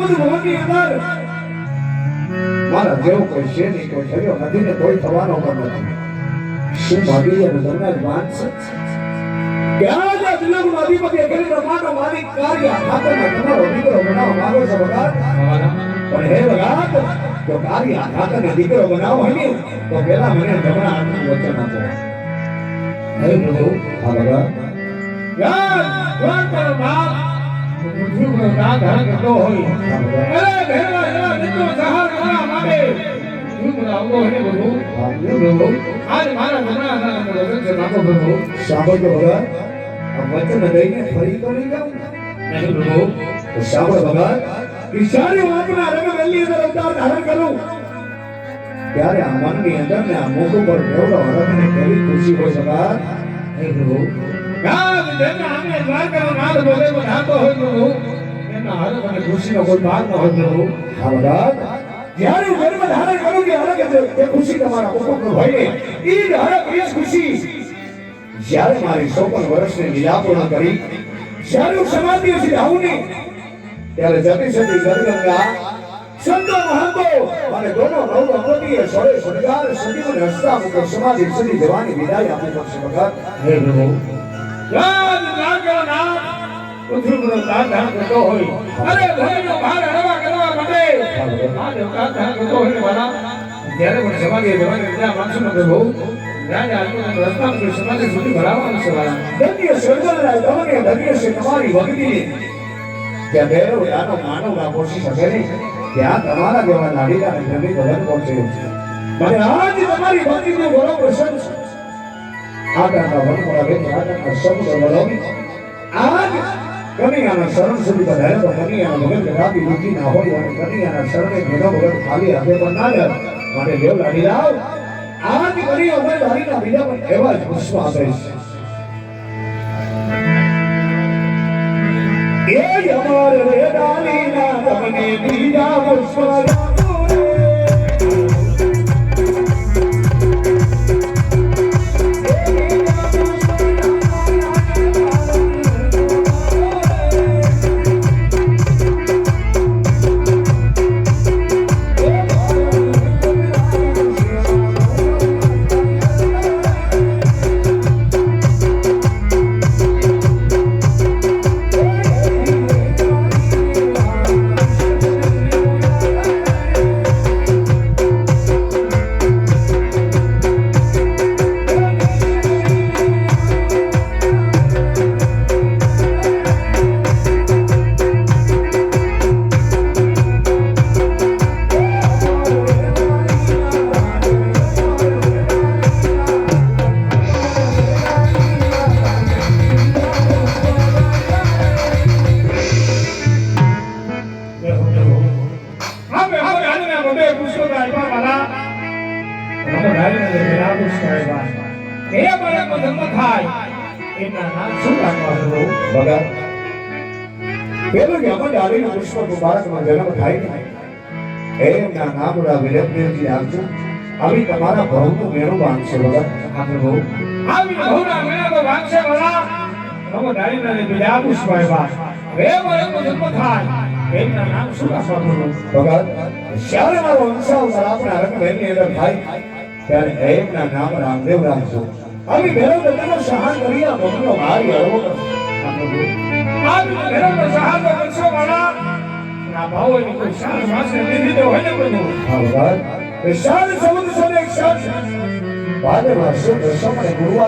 બધું ભવનની અંદર મારા જેવો કોઈ છે નહીં, કોઈ થયો નથી ને કોઈ થવાનો પણ નથી. શું માગી અને તમને જ માન છે કે આ જે દિલનું અધિપતિ અખિલ બ્રહ્માંડનો માલિક કાર્ય ઠાકરને તમારો દીકરો બનાવવા માંગો છો ભગત. પણ હે ભગત, જો કાર્ય ઠાકરને દીકરો બનાવો હોય ને તો પેલા મને જમણા હાથનું વચન આપો. હે પ્રભુ, હા ભગત. યાર કોણ કરો બાપ પૃથ્વીનો નાથ ધારણ કરતો હોય અરે ભેરવા એવા દીકરો સહાર કરવા માટે પૃથ્વીનો આવતો હોય પ્રભુ. હા પ્રભુ, આજ મારા જમણા હાથનું વચન છે માગો પ્રભુ. સાંભળજો ભગત, આ વચન લઈને ફરી તો નહીં જાઉં. નહીં પ્રભુ. તો સાંભળ ભગત, ઈશાની વાતના રંગવેલી અંદર અવતાર ધારણ કરું ત્યારે આ મનની અંદર ને આ મુખ ઉપર કેવડો હરખને કેવી ખુશી હોય ભગત. હે પ્રભુ, ગામ જેના આમે દ્વારકાનો નાદ બોલે બધાતો હોય પ્રભુ, એના હરખ અને ખુશીનો કોઈ પાર ન હોય પ્રભુ. હા ભગત, જ્યારે હું જન્મ ધારણ કરું કે હરખ એ ખુશી તમારા મુખ ઉપર હોય ને ઈ જ હરખ એ ખુશી. જ્યારે મારી 54 વર્ષની લીલા પૂર્ણ કરી જ્યારે હું સમાધિથી આવું ને ત્યારે જતી સતી ગરગંગા સંતો મહંતો અને દોનો નવ અમૃતીય સોળે સરદાર સદીઓને હસતા મુકે સમાધિ સદી જવાની વિદાય આપી પડશે ભગત. હે પ્રભુ, રાજ લાગો ના પૃથ્વીનો દાન કરતો હોય અરે ભૂમિનો ભાર હરવા કરવા માટે આ દેવતા દાન કરતો હોય મારા જ્યારે મને સમાધિ જવાની વિદાય માંગશો ને પ્રભુ, રાજા આત્માના રસ્તામાં સમાધિ સુધી ભરાવાનું છે મારા. ધન્ય સર્જનરાય તમને ધન્ય છે તમારી ભક્તિની કે ભેરવ યાનો માનવના પોષી શકે નહીં, ત્યાં તમારા જેવા નાડીદાને જમી ભગત પહોંચે છે. મને આજ તમારી ભક્તિનો બરો પ્રસંગ છે. આ કરતા વનમોળા વેદ આ કરતા સમુદ્ર વલોવી આજ કનૈયાના શરણ સુધી બધાય તો કનૈયાના ભગત કદાપી દુઃખી ના હોય અને કનૈયાના શરણે ભેગો ભગત ખાલી હાથે પણ ના જાય. માટે દેવ લાડી લાવ આજ કનૈયા ઉપર ધારીના બીજા પણ એવા જ પુષ્પ આપે છે. એ અમાર રે ડાલીના તમને બીજા પુષ્પ આવી તમારા ભવનું મેળું બાંધશે ભગત. હા પ્રભુ, આવી ભવના મેળો બાંધશે ભલા નમો ડાળીના બીજા પુષ્પ આવ્યા રે મારો જન્મ થાય એમના નામ શું રાખવા પ્રભુ. ભગત, જ્યારે મારો વંશાવતાર આપણા રંગવેલની અંદર થાય ત્યારે એમના નામ રામદેવ રાખજો. આવી ભેરવ દત્તનો સહાય કરી આ ભવનો ભારી હળવો કરશે. હા પ્રભુ, આવી ભેરવનો સહાય કરશો ભલા આ ભાવોની કોઈ શાન વાસે લીધી હોય ને પ્રભુ. હા ભગત, શાન સમુદ્ર સોને એક શાન ભાદરવા શુદ્ધ સમય ગુરુવાર